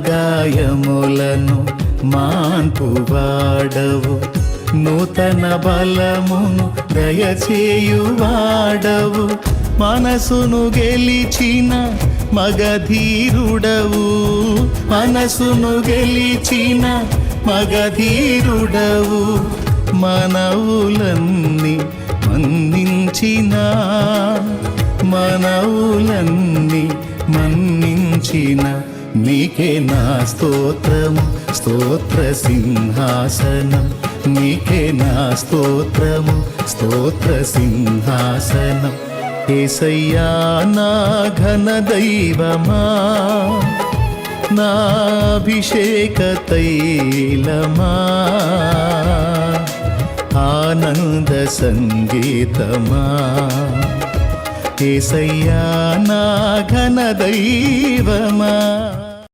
గాయములను మాన్పువాడవు, నూతన బలమును దయచేయువాడవు, మనసును గెలిచిన మగధీరుడవు, మనసును గెలిచిన మగధీరుడవు, మనవులన్నీ మన్నించిన మనవులన్నీ మన్నించిన నీకే నా స్తోత్రము స్తోత్ర సింహాసనం, నీకే నా స్తోత్రము స్తోత్ర సింహాసనం. యేసయ్యా నా ఘన దైవమా, నా అభిషేక తైలమా, ఆనంద సంగీతమా, యేసయ్యా నా ఘన దైవమా.